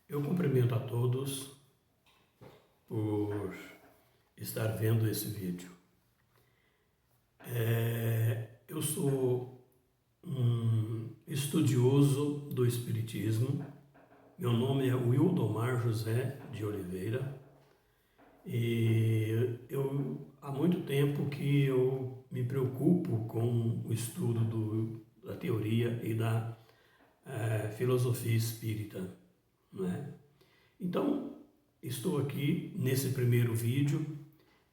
Eu cumprimento a todos por estar vendo esse vídeo. Eu sou um estudioso do Espiritismo. Meu nome é Wildomar José de Oliveira e há muito tempo que eu me preocupo com o estudo da teoria e da filosofia espírita, né? Então, estou aqui nesse primeiro vídeo,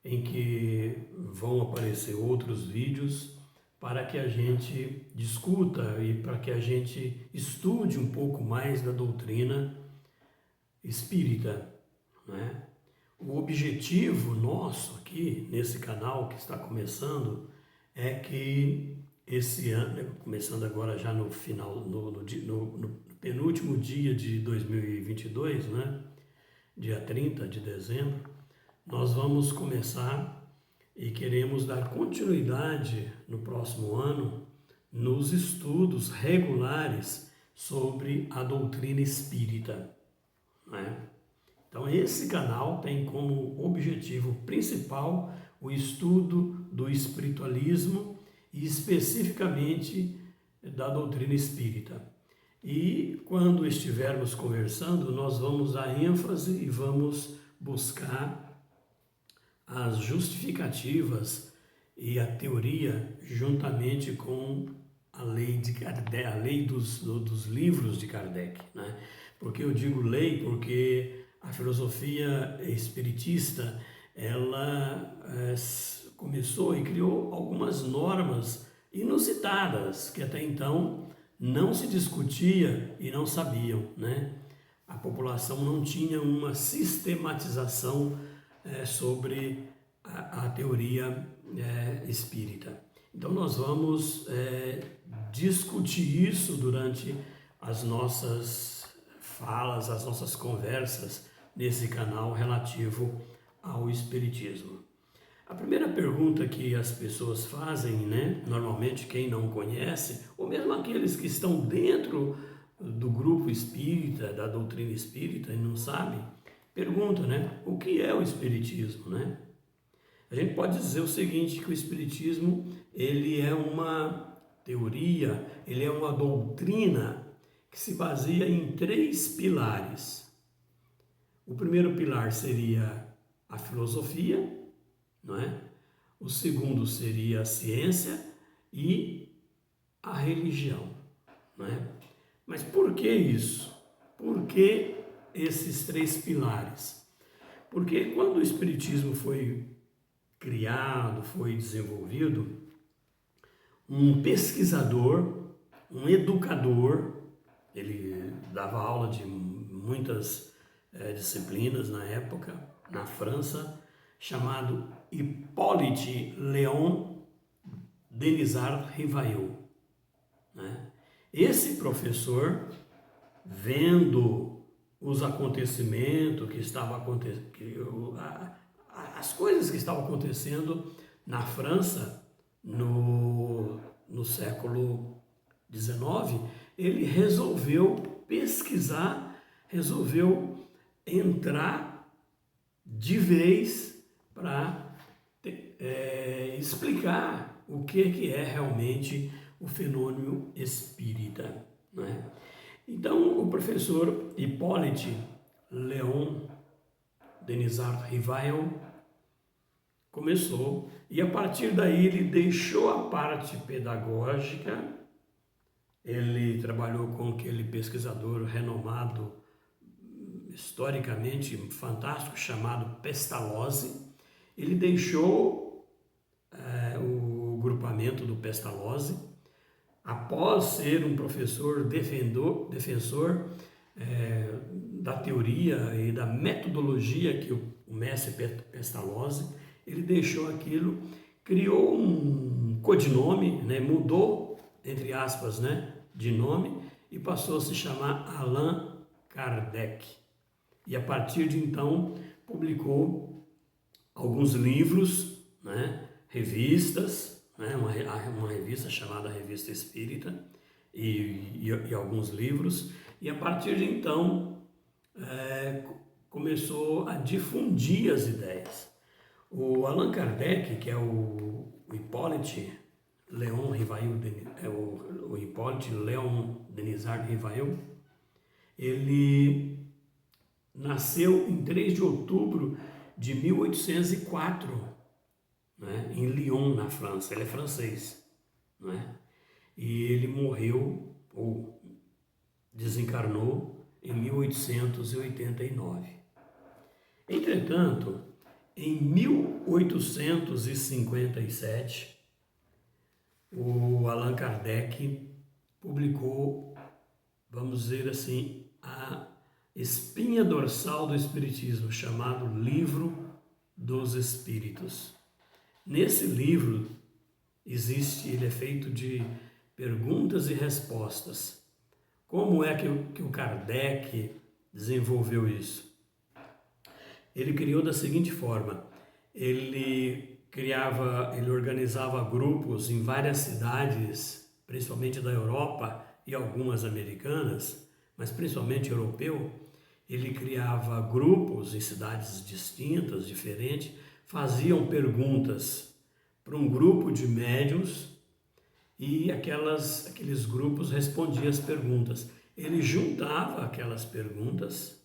em que vão aparecer outros vídeos, para que a gente discuta e para que a gente estude um pouco mais da doutrina espírita, né? O objetivo nosso aqui, nesse canal que está começando, é que esse ano, começando agora já no final, no penúltimo dia de 2022, né? Dia 30 de dezembro, nós vamos começar e queremos dar continuidade no próximo ano nos estudos regulares sobre a doutrina espírita, né? Então esse canal tem como objetivo principal o estudo do espiritualismo e especificamente da doutrina espírita. E quando estivermos conversando, nós vamos dar ênfase e vamos buscar as justificativas e a teoria juntamente com a lei de Kardec, a lei dos livros de Kardec, né? Porque eu digo lei porque a filosofia espiritista, ela começou e criou algumas normas inusitadas que até então não se discutia e não sabiam, né? A população não tinha uma sistematização sobre a teoria espírita. Então nós vamos discutir isso durante as nossas falas, as nossas conversas nesse canal relativo ao espiritismo. A primeira pergunta que as pessoas fazem, né, normalmente quem não conhece, ou mesmo aqueles que estão dentro do grupo espírita, da doutrina espírita e não sabem, perguntam, né, o que é o espiritismo, né? A gente pode dizer o seguinte, que o espiritismo, ele é uma teoria, ele é uma doutrina que se baseia em 3 pilares. O primeiro pilar seria a filosofia, não é? O segundo seria a ciência e a religião, não é? Mas por que isso? Por que esses 3 pilares? Porque quando o espiritismo foi criado, foi desenvolvido, um pesquisador, um educador, ele dava aula de muitas disciplinas na época, na França, chamado Hippolyte Léon Denisard Rivail, né? Esse professor, vendo os acontecimentos que estavam acontecendo, as coisas que estavam acontecendo na França no século XIX, ele resolveu pesquisar, resolveu entrar de vez para explicar o que é realmente o fenômeno espírita, né? Então, o professor Hippolyte Léon Denisard Rivail começou, e a partir daí ele deixou a parte pedagógica. Ele trabalhou com aquele pesquisador renomado, historicamente fantástico, chamado Pestalozzi. Ele deixou o grupamento do Pestalozzi, após ser um professor defensor da teoria e da metodologia que o mestre Pestalozzi, ele deixou aquilo, criou um codinome, né, mudou, entre aspas, né, de nome, e passou a se chamar Allan Kardec. E a partir de então publicou alguns livros, né, revistas, né, uma revista chamada Revista Espírita e alguns livros. E a partir de então começou a difundir as ideias. O Allan Kardec, que é o Hippolyte Léon Rivail, o Hippolyte Léon Denisard Rivail, ele nasceu em 3 de outubro de 1804, né, em Lyon, na França. Ele é francês, né? E ele morreu, ou desencarnou, em 1889. Entretanto, em 1857, o Allan Kardec publicou, vamos dizer assim, a espinha dorsal do Espiritismo, chamado Livro dos Espíritos. Nesse livro ele é feito de perguntas e respostas. Como é que o Kardec desenvolveu isso? Ele criou da seguinte forma: ele organizava grupos em várias cidades, principalmente da Europa e algumas americanas, mas principalmente europeu. Ele criava grupos em cidades distintas, diferentes, faziam perguntas para um grupo de médiuns e aqueles grupos respondiam as perguntas. Ele juntava aquelas perguntas,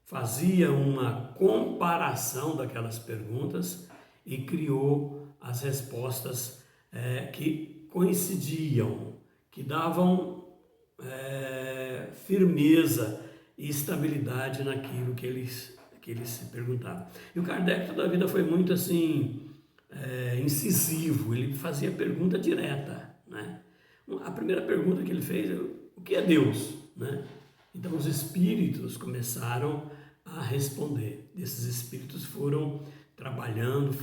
fazia uma comparação daquelas perguntas e criou as respostas que coincidiam, que davam firmeza e estabilidade naquilo que eles se perguntavam. E o Kardec toda a vida foi muito assim, incisivo, ele fazia pergunta direta, né? A primeira pergunta que ele fez é: o que é Deus? Né? Então os espíritos começaram a responder. Esses espíritos foram trabalhando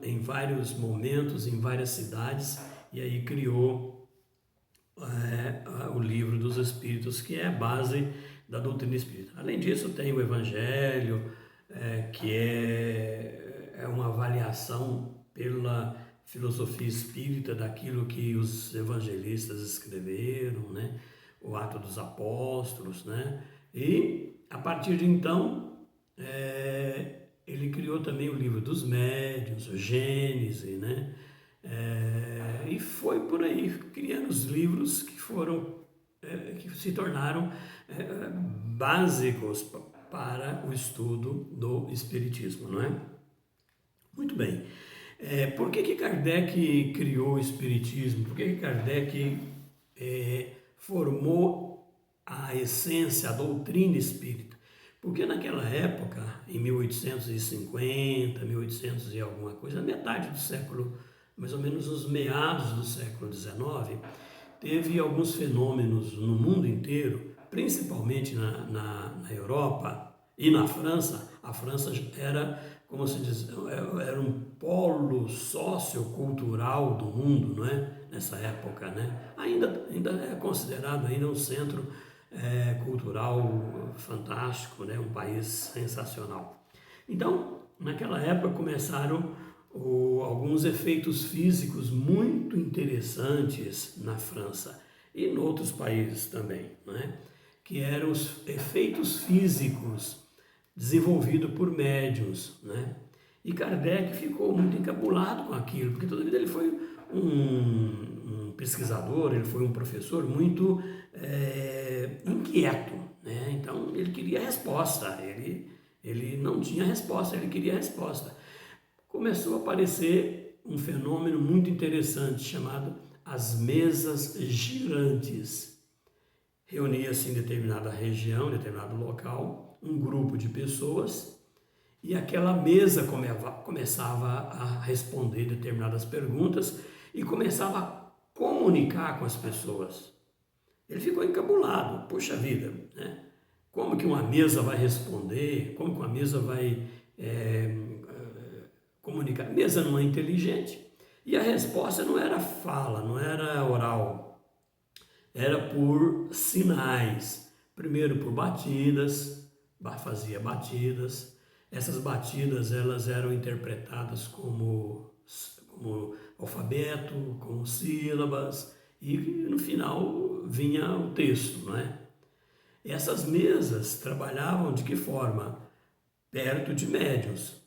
em vários momentos, em várias cidades, e aí criou o Livro dos Espíritos, que é a base da doutrina espírita. Além disso, tem o Evangelho, que é uma avaliação pela filosofia espírita daquilo que os evangelistas escreveram, né? O Ato dos Apóstolos, né? E a partir de então ele criou também o Livro dos Médiuns, o Gênese, né? E foi por aí criando os livros que se tornaram básicos para o estudo do Espiritismo, não é? Muito bem. Por que Kardec criou o Espiritismo? Por que Kardec formou a essência, a doutrina espírita? Porque naquela época, em 1850, 1800 e alguma coisa, metade do século, mais ou menos os meados do século XIX, teve alguns fenômenos no mundo inteiro, principalmente na Europa e na França. A França era, como se diz, era um polo sociocultural do mundo, não é? Nessa época, né? Ainda é considerado ainda um centro cultural fantástico, né? Um país sensacional. Então, naquela época começaram alguns efeitos físicos muito interessantes na França e em outros países também, né? Que eram os efeitos físicos desenvolvidos por médiuns, né? E Kardec ficou muito encabulado com aquilo, porque toda a vida ele foi um pesquisador, ele foi um professor muito inquieto, né? Então ele queria resposta, ele não tinha resposta, ele queria resposta. Começou a aparecer um fenômeno muito interessante chamado as mesas girantes. Reunia-se em determinada região, em determinado local, um grupo de pessoas e aquela mesa começava a responder determinadas perguntas e começava a comunicar com as pessoas. Ele ficou encabulado, puxa vida, né? Como que uma mesa vai responder? Como que uma mesa vai comunicar? A mesa não é inteligente. E a resposta não era fala, não era oral, era por sinais. Primeiro por batidas, fazia batidas. Essas batidas elas eram interpretadas como alfabeto, como sílabas, e no final vinha o texto, não é? Essas mesas trabalhavam de que forma? Perto de médiuns.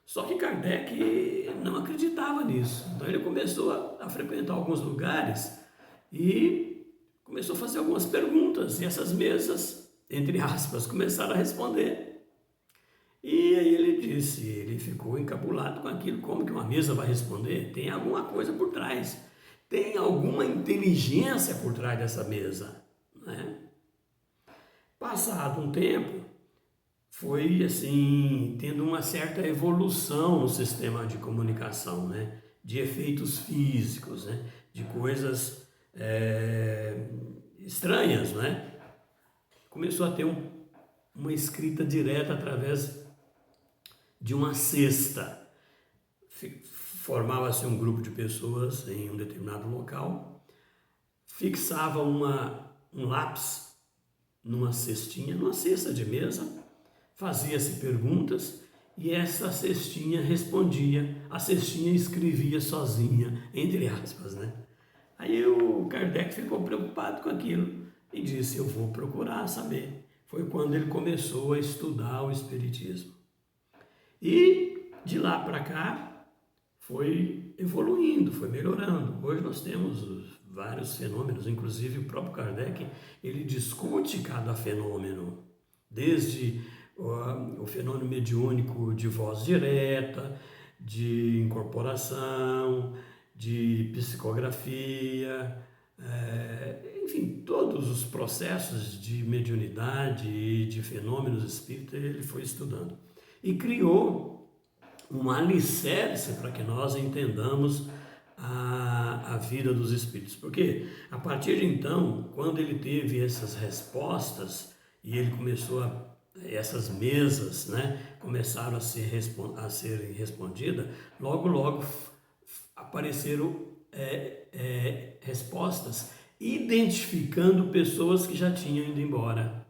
Só que Kardec não acreditava nisso. Então ele começou a frequentar alguns lugares e começou a fazer algumas perguntas. E essas mesas, entre aspas, começaram a responder. E aí ele ficou encabulado com aquilo. Como que uma mesa vai responder? Tem alguma coisa por trás. Tem alguma inteligência por trás dessa mesa, né? Passado um tempo, foi assim, tendo uma certa evolução no sistema de comunicação, né? De efeitos físicos, né? De coisas estranhas, né? Começou a ter uma escrita direta através de uma cesta. Formava-se um grupo de pessoas em um determinado local, fixava um lápis numa cestinha, numa cesta de mesa, fazia-se perguntas e essa cestinha respondia. A cestinha escrevia sozinha, entre aspas, né? Aí o Kardec ficou preocupado com aquilo e disse: eu vou procurar saber. Foi quando ele começou a estudar o Espiritismo. E de lá para cá foi evoluindo, foi melhorando. Hoje nós temos vários fenômenos, inclusive o próprio Kardec, ele discute cada fenômeno, desde o fenômeno mediúnico de voz direta, de incorporação, de psicografia, enfim, todos os processos de mediunidade e de fenômenos espíritas ele foi estudando. E criou um alicerce para que nós entendamos a vida dos espíritos. Porque a partir de então, quando ele teve essas respostas e ele começou essas mesas, né, começaram a serem respondidas, logo apareceram respostas identificando pessoas que já tinham ido embora,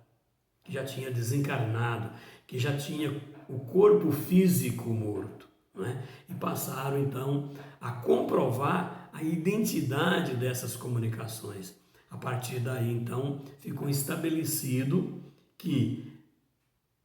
que já tinha desencarnado, que já tinha o corpo físico morto, né? E passaram então a comprovar a identidade dessas comunicações. A partir daí então ficou estabelecido que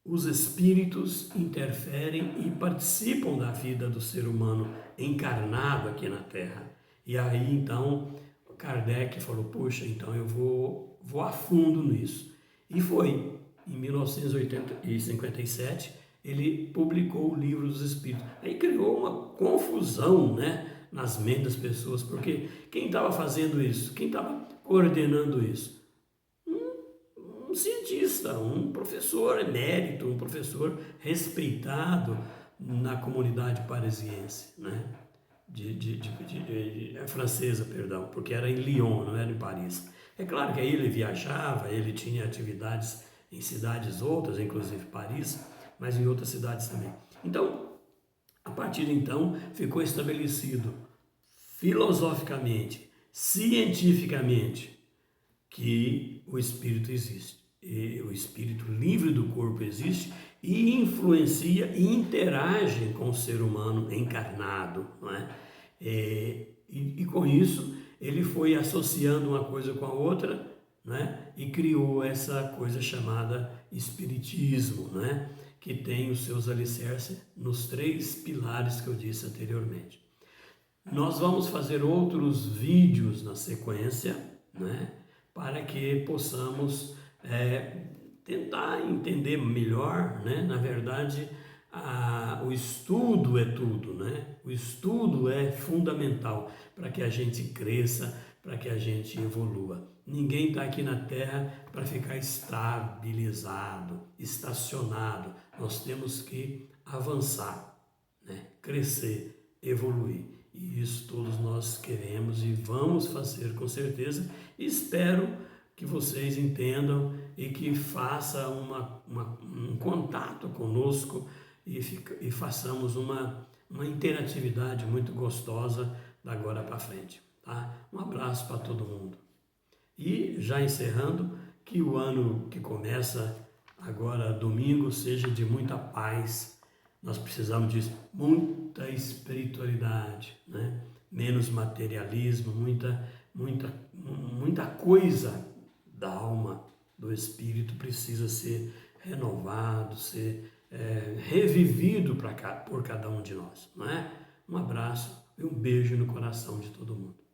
os espíritos interferem e participam da vida do ser humano encarnado aqui na Terra. E aí então Kardec falou: puxa, então eu vou a fundo nisso. E foi em 1957 ele publicou o Livro dos Espíritos. Aí criou uma confusão, né, nas mentes das pessoas, porque quem estava fazendo isso? Quem estava coordenando isso? Um cientista, um professor emérito, um professor respeitado na comunidade parisiense, né? Francesa, perdão, porque era em Lyon, não era em Paris. É claro que aí ele viajava, ele tinha atividades em cidades outras, inclusive Paris, mas em outras cidades também. Então, a partir de então, ficou estabelecido filosoficamente, cientificamente, que o espírito existe. E o espírito livre do corpo existe e influencia e interage com o ser humano encarnado, não é? E com isso ele foi associando uma coisa com a outra, né? E criou essa coisa chamada espiritismo, né? Que tem os seus alicerces nos 3 pilares que eu disse anteriormente. Nós vamos fazer outros vídeos na sequência, né? Para que possamos tentar entender melhor, né? Na verdade, o estudo é tudo, né? O estudo é fundamental para que a gente cresça, para que a gente evolua. Ninguém está aqui na Terra para ficar estabilizado, estacionado. Nós temos que avançar, né? Crescer, evoluir. E isso todos nós queremos e vamos fazer com certeza. Espero que vocês entendam e que façam um contato conosco e façamos uma interatividade muito gostosa da agora para frente. Tá? Um abraço para todo mundo. E já encerrando, que o ano que começa agora domingo seja de muita paz. Nós precisamos de muita espiritualidade, né? Menos materialismo, muita coisa da alma, do Espírito precisa ser renovado, ser revivido por cada um de nós, não é? Um abraço e um beijo no coração de todo mundo.